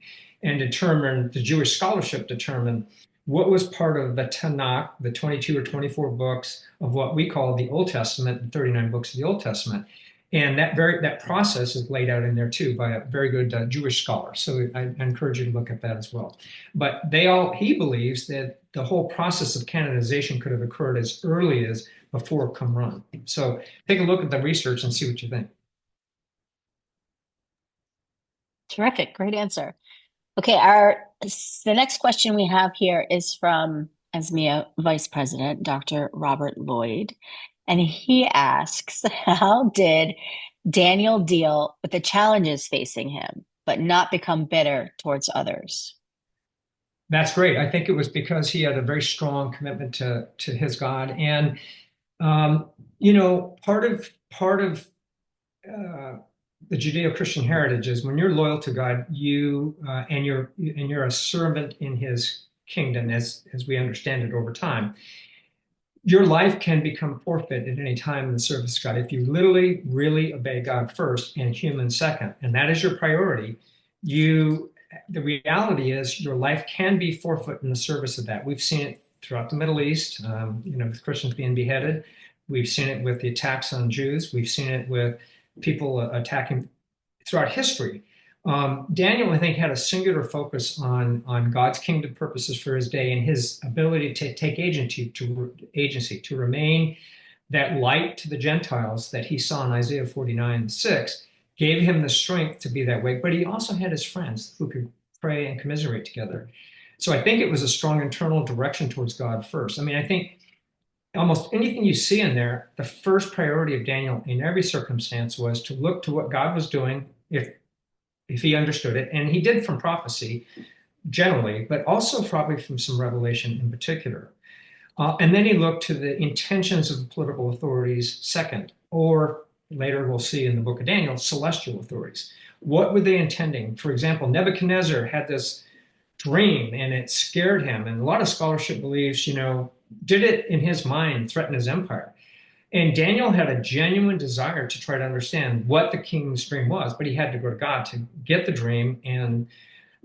determine, the Jewish scholarship determine what was part of the Tanakh, the 22 or 24 books of what we call the Old Testament, the 39 books of the Old Testament. And that process is laid out in there too by a very good Jewish scholar. So I encourage you to look at that as well. But he believes that the whole process of canonization could have occurred as early as before Qumran. So take a look at the research and see what you think. Terrific, great answer. Okay, the next question we have here is from ASMEA Vice President, Dr. Robert Lloyd. And he asks, how did Daniel deal with the challenges facing him, but not become bitter towards others? That's great. I think it was because he had a very strong commitment to his God. And, part of the Judeo-Christian heritage is when you're loyal to God, and you're a servant in his kingdom, as we understand it over time, your life can become forfeit at any time in the service of God if you literally really obey God first and human second, and that is your priority. The reality is your life can be forfeit in the service of that. We've seen it throughout the Middle East, with Christians being beheaded. We've seen it with the attacks on Jews. We've seen it with people attacking throughout history. Daniel, I think, had a singular focus on God's kingdom purposes for his day and his ability to take agency, to remain that light to the Gentiles that he saw in Isaiah 49:6, gave him the strength to be that way. But he also had his friends who could pray and commiserate together. So I think it was a strong internal direction towards God first. I mean, I think almost anything you see in there, the first priority of Daniel in every circumstance was to look to what God was doing, if he understood it, and he did from prophecy generally, but also probably from some revelation in particular. And then he looked to the intentions of the political authorities second, or later we'll see in the book of Daniel, celestial authorities. What were they intending? For example, Nebuchadnezzar had this dream and it scared him. And a lot of scholarship believes, did it in his mind threaten his empire? And Daniel had a genuine desire to try to understand what the king's dream was, but he had to go to God to get the dream and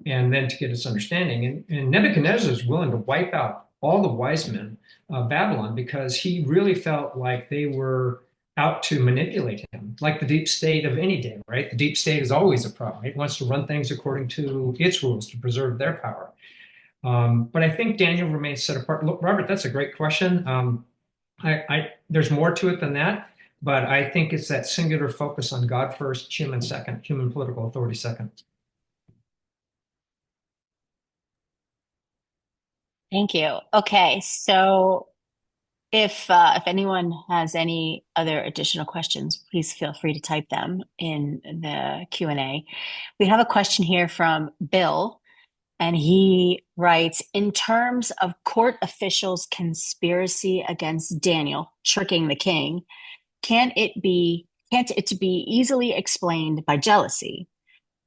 then to get its understanding. And Nebuchadnezzar is willing to wipe out all the wise men of Babylon because he really felt like they were out to manipulate him, like the deep state of any day, right? The deep state is always a problem. It wants to run things according to its rules to preserve their power. But I think Daniel remains set apart. Look, Robert, that's a great question. There's more to it than that, but I think it's that singular focus on God first, human second, human political authority second. Thank you. Okay, so if anyone has any other additional questions, please feel free to type them in the Q&A. We have a question here from Bill, and he writes, in terms of court officials' conspiracy against Daniel, tricking the king, can't it be easily explained by jealousy?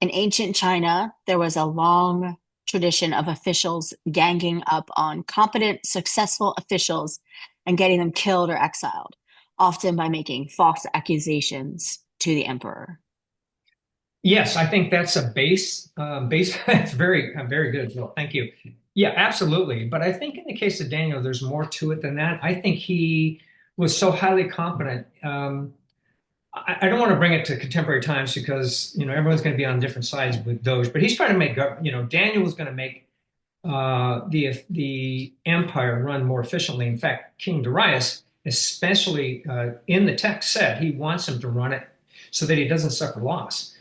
In ancient China, there was a long tradition of officials ganging up on competent, successful officials and getting them killed or exiled, often by making false accusations to the emperor. Yes, I think that's a base. It's very good, Bill. Thank you. Yeah, absolutely. But I think in the case of Daniel, there's more to it than that. I think he was so highly competent. I don't want to bring it to contemporary times because everyone's going to be on different sides with those. But he's trying to make Daniel was going to make the empire run more efficiently. In fact, King Darius, especially in the text, said he wants him to run it so that he doesn't suffer loss.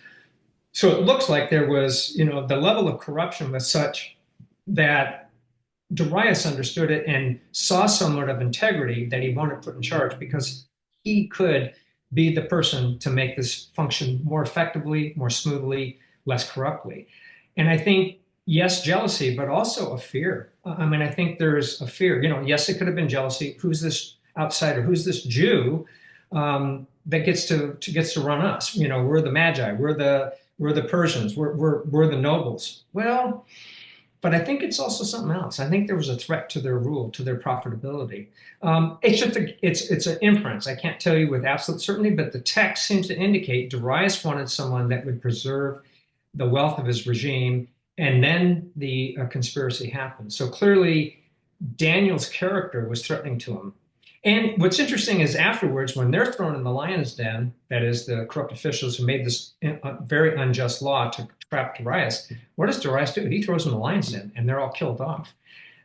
So it looks like there was, the level of corruption was such that Darius understood it and saw somewhat of integrity that he wanted put in charge because he could be the person to make this function more effectively, more smoothly, less corruptly. And I think, yes, jealousy, but also a fear. I think there's a fear. Yes, it could have been jealousy. Who's this outsider? Who's this Jew that gets to run us? We're the Magi. We're the Persians. We're the nobles. Well, but I think it's also something else. I think there was a threat to their rule, to their profitability. It's just it's an inference. I can't tell you with absolute certainty, but the text seems to indicate Darius wanted someone that would preserve the wealth of his regime, and then the conspiracy happened. So clearly, Daniel's character was threatening to him. And what's interesting is afterwards, when they're thrown in the lion's den, that is the corrupt officials who made this very unjust law to trap Darius, what does Darius do? He throws them in the lion's den and they're all killed off.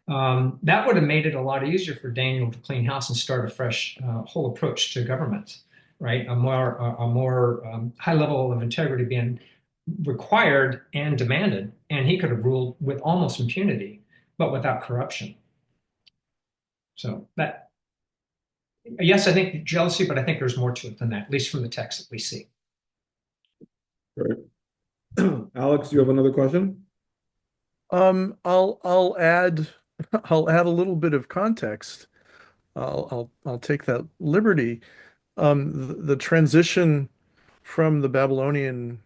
That would have made it a lot easier for Daniel to clean house and start a fresh whole approach to government, right? A more high level of integrity being required and demanded, and he could have ruled with almost impunity, but without corruption. So that, yes, I think jealousy, but I think there's more to it than that, at least from the text that we see. Right. Alex, do you have another question? I'll add a little bit of context. I'll take that liberty. The transition from the Babylonian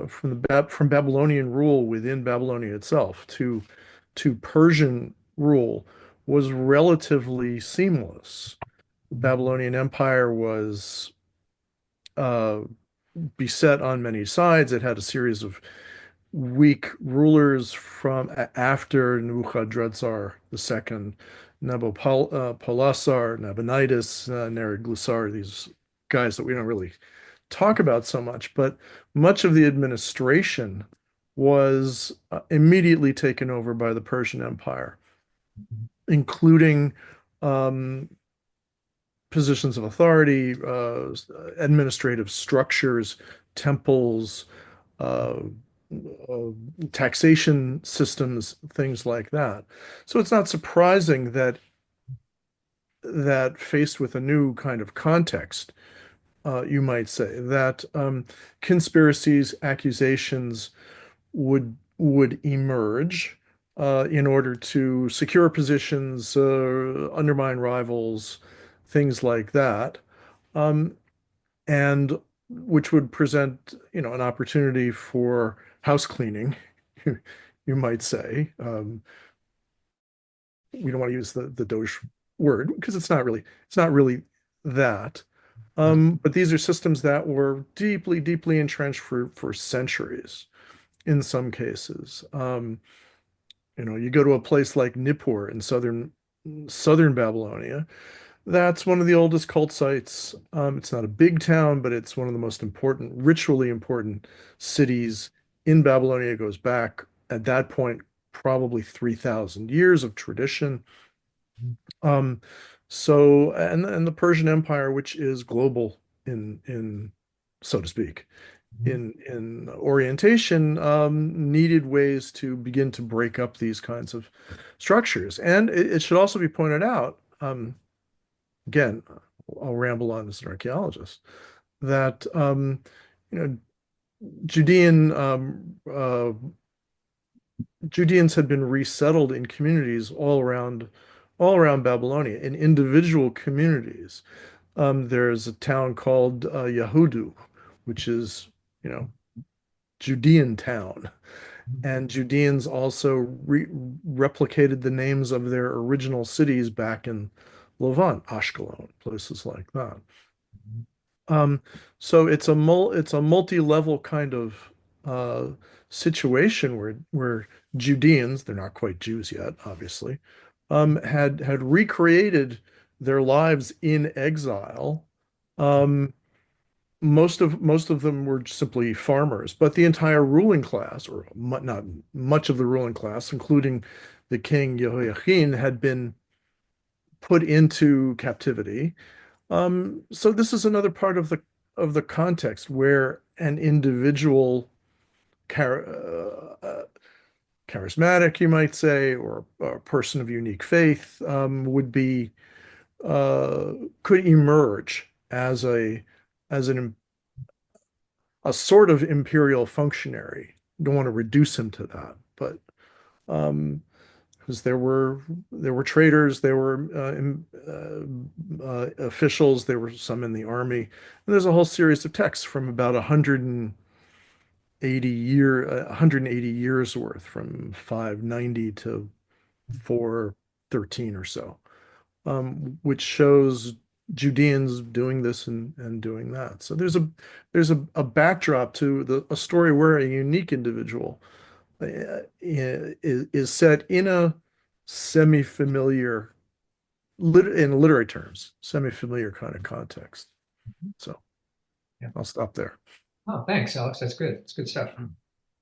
from Babylonian rule within Babylonia itself to Persian rule was relatively seamless. The Babylonian Empire was beset on many sides. It had a series of weak rulers from after Nebuchadrezzar II, Nabopolassar, Nabonidus, Neriglissar, these guys that we don't really talk about so much, but much of the administration was immediately taken over by the Persian Empire, including positions of authority, administrative structures, temples, taxation systems, things like that. So it's not surprising that faced with a new kind of context, you might say, that conspiracies, accusations would emerge in order to secure positions, undermine rivals, things like that, and which would present, an opportunity for house cleaning, you might say. We don't want to use the Doge word because it's not really that. But these are systems that were deeply, deeply entrenched for centuries in some cases. You go to a place like Nippur in southern Babylonia. That's one of the oldest cult sites. It's not a big town, but it's one of the most important, ritually important cities in Babylonia. It goes back at that point, probably 3,000 years of tradition. So, and the Persian Empire, which is global in so to speak, in orientation, needed ways to begin to break up these kinds of structures. And it should also be pointed out, again, I'll ramble on as an archaeologist, that Judean Judeans had been resettled in communities all around Babylonia, in individual communities. There's a town called Yahudu, which is, Judean town. And Judeans also replicated the names of their original cities back in Levant, Ashkelon, places like that. So it's a multi-level kind of situation where Judeans, they're not quite Jews yet, obviously, had recreated their lives in exile. Most of them were simply farmers, but the entire ruling class, or not much of the ruling class, including the king Jehoiachin, had been put into captivity. So this is another part of the context where an individual charismatic, you might say, or a person of unique faith would be could emerge as a sort of imperial functionary. Don't want to reduce him to that, but because there were traders, there were officials, there were some in the army, and there's a whole series of texts from about 180 years worth, from 590 to 413 or so, which shows Judeans doing this and doing that. So there's a backdrop to a story where a unique individual is set in a semi-familiar in literary terms, semi-familiar kind of context. So Yeah. I'll stop there. Oh, thanks, Alex. That's good. It's good stuff.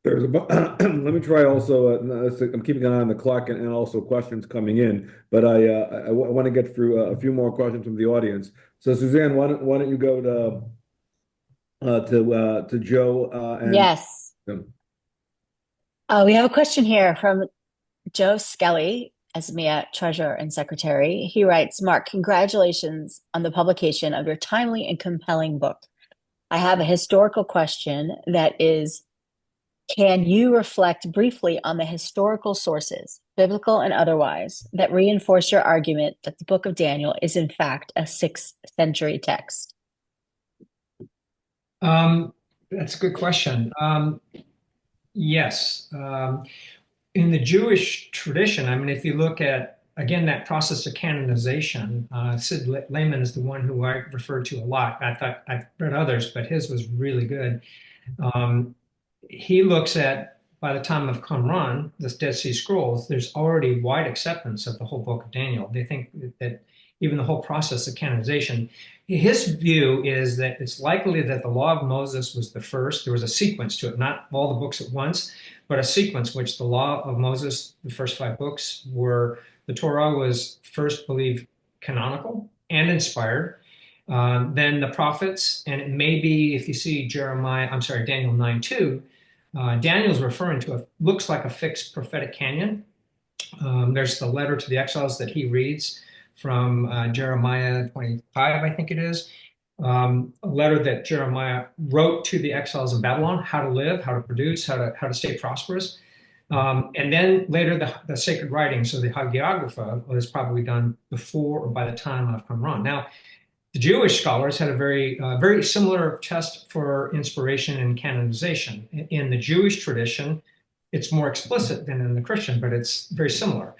There's a let me try also. I'm keeping an eye on the clock and also questions coming in, but I want to get through a few more questions from the audience. So Suzanne, why don't you go to Joe and Yes. We have a question here from Joe Skelly, ASMEA Treasurer and Secretary. He writes, Mark, congratulations on the publication of your timely and compelling book. I have a historical question that is, can you reflect briefly on the historical sources, biblical and otherwise, that reinforce your argument that the book of Daniel is in fact a 6th century text? That's a good question. Yes. In the Jewish tradition, I mean, if you look at, again, that process of canonization, Sid Lehman is the one who I referred to a lot. I've read others, but his was really good. He looks at, by the time of Qumran, the Dead Sea Scrolls, there's already wide acceptance of the whole book of Daniel. They think that even the whole process of canonization, his view is that it's likely that the law of Moses was the first. There was a sequence to it, not all the books at once, but a sequence which the law of Moses, the first 5 books, were the Torah was first believed canonical and inspired. Then the prophets, and it may be, if you see Daniel 9:2, Daniel's referring to looks like a fixed prophetic canon. There's the letter to the exiles that he reads from Jeremiah 25, I think it is. A letter that Jeremiah wrote to the exiles in Babylon, how to live, how to produce, how to stay prosperous. And then later the sacred writings, so the hagiographa, was probably done before or by the time of Qumran. Now, the Jewish scholars had a very similar test for inspiration and canonization. In the Jewish tradition, it's more explicit than in the Christian, but it's very similar.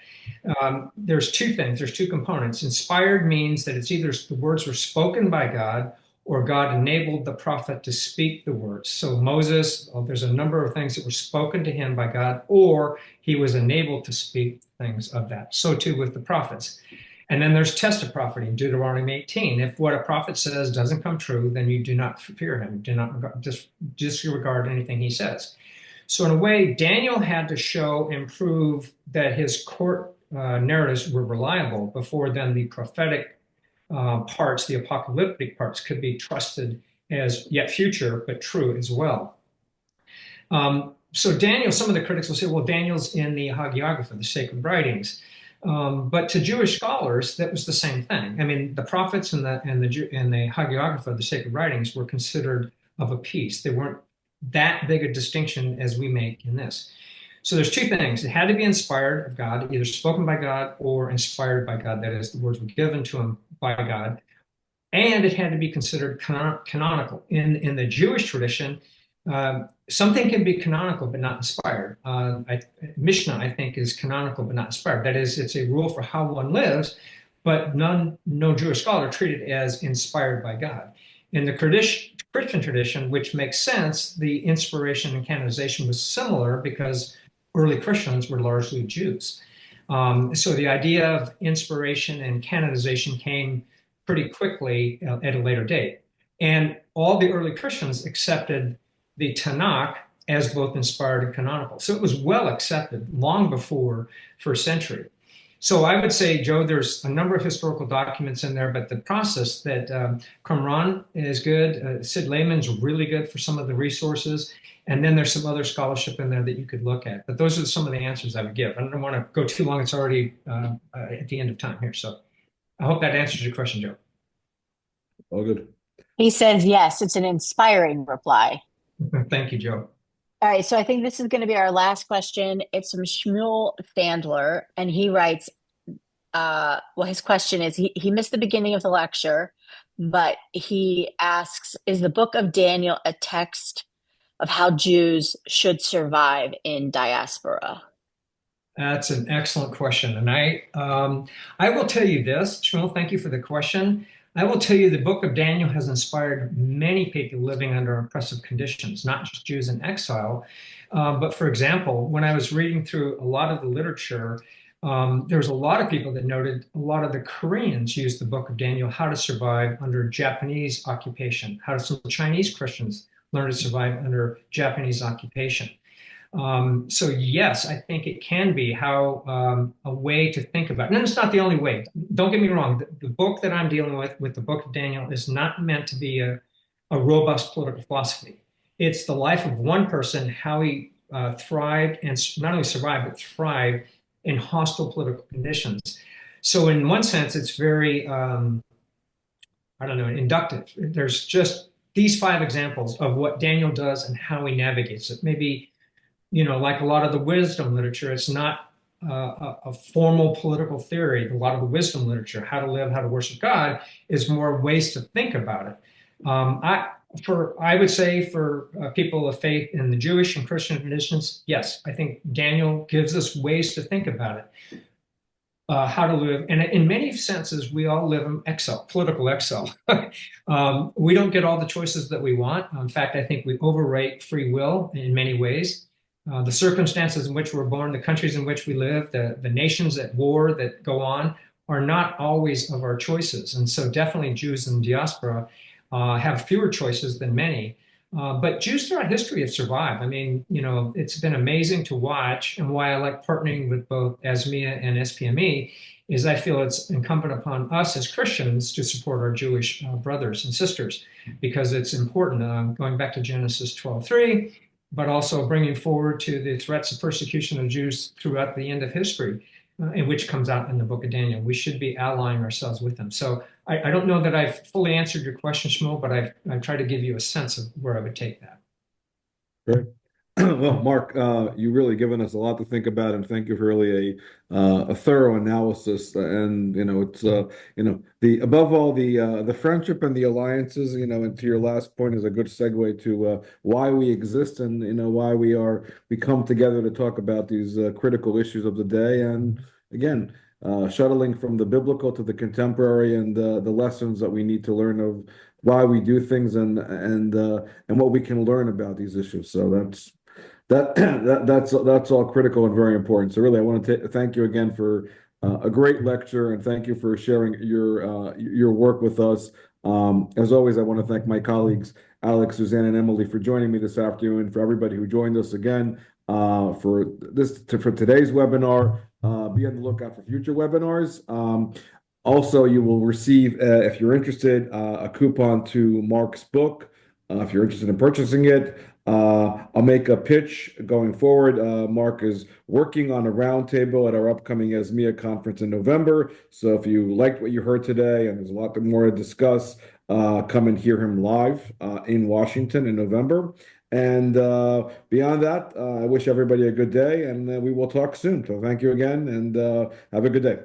There's 2 things, there's 2 components. Inspired means that it's either the words were spoken by God or God enabled the prophet to speak the words. So Moses, there's a number of things that were spoken to him by God, or he was enabled to speak things of that. So too with the prophets. And then there's test of prophecy in Deuteronomy 18. If what a prophet says doesn't come true, then you do not fear him, do not disregard anything he says. So in a way, Daniel had to show and prove that his court narratives were reliable before then the prophetic parts, the apocalyptic parts, could be trusted as yet future, but true as well. So Daniel, some of the critics will say, well, Daniel's in the hagiographa, the sacred writings. But to Jewish scholars, that was the same thing. I mean, the prophets and the hagiographa, the sacred writings, were considered of a piece. They weren't that big a distinction as we make in this. So there's 2 things. It had to be inspired of God, either spoken by God or inspired by God. That is, the words were given to him by God. And it had to be considered canonical. In the Jewish tradition, something can be canonical but not inspired. Mishnah, I think, is canonical but not inspired. That is, it's a rule for how one lives, but no Jewish scholar treated it as inspired by God. In the Christian tradition, which makes sense, the inspiration and canonization was similar because early Christians were largely Jews. So the idea of inspiration and canonization came pretty quickly at a later date. And all the early Christians accepted the Tanakh as both inspired and canonical. So it was well accepted long before first century. So I would say, Joe, there's a number of historical documents in there, but the process that Qumran is good. Sid Lehman's really good for some of the resources. And then there's some other scholarship in there that you could look at. But those are some of the answers I would give. I don't want to go too long. It's already at the end of time here. So I hope that answers your question, Joe. All good. He says, yes, it's an inspiring reply. Thank you, Joe. All right, so I think this is going to be our last question. It's from Shmuel Sandler, and he writes, his question is, he missed the beginning of the lecture, but he asks, is the book of Daniel a text of how Jews should survive in diaspora? That's an excellent question. And I will tell you this, Shmuel, thank you for the question. I will tell you the book of Daniel has inspired many people living under oppressive conditions, not just Jews in exile. But for example, when I was reading through a lot of the literature, There's a lot of people that noted a lot of the Koreans used the Book of Daniel, how to survive under Japanese occupation, how some Chinese Christians learn to survive under Japanese occupation. So yes, I think it can be how a way to think about it. And it's not the only way. Don't get me wrong. The book that I'm dealing with the Book of Daniel, is not meant to be a robust political philosophy. It's the life of one person, how he thrived and not only survived, but thrived in hostile political conditions. So in one sense, it's very, I don't know, inductive. There's just these 5 examples of what Daniel does and how he navigates it. Maybe, like a lot of the wisdom literature, it's not a formal political theory. A lot of the wisdom literature, how to live, how to worship God, is more ways to think about it. I would say for people of faith in the Jewish and Christian traditions, yes, I think Daniel gives us ways to think about it, how to live. And in many senses, we all live in exile, political exile. We don't get all the choices that we want. In fact, I think we overrate free will in many ways. The circumstances in which we're born, the countries in which we live, the nations at war that go on are not always of our choices. And so definitely Jews in diaspora have fewer choices than many. But Jews throughout history have survived. I mean, it's been amazing to watch, and why I like partnering with both ASMEA and SPME is I feel it's incumbent upon us as Christians to support our Jewish brothers and sisters, because it's important, going back to Genesis 12:3, but also bringing forward to the threats of persecution of Jews throughout the end of history, in which comes out in the Book of Daniel. We should be allying ourselves with them. So I don't know that I've fully answered your question, Shmuel, but I've tried to give you a sense of where I would take that. Great. Well, Mark, you really given us a lot to think about, and thank you for really a thorough analysis. And it's the above all the friendship and the alliances. And to your last point is a good segue to why we exist, and why we come together to talk about these critical issues of the day. And again, shuttling from the biblical to the contemporary, and the lessons that we need to learn of why we do things, and what we can learn about these issues. So that's all critical and very important. So really, I want to thank you again for a great lecture, and thank you for sharing your work with us. As always, I want to thank my colleagues Alex, Suzanne, and Emily for joining me this afternoon. For everybody who joined us again for today's webinar, be on the lookout for future webinars. Also, you will receive, if you're interested, a coupon to Mark's book. If you're interested in purchasing it, I'll make a pitch going forward. Mark is working on a roundtable at our upcoming ASMEA conference in November. So if you liked what you heard today, and there's a lot more to discuss, come and hear him live in Washington in November. And beyond that, I wish everybody a good day, and we will talk soon. So thank you again, and have a good day.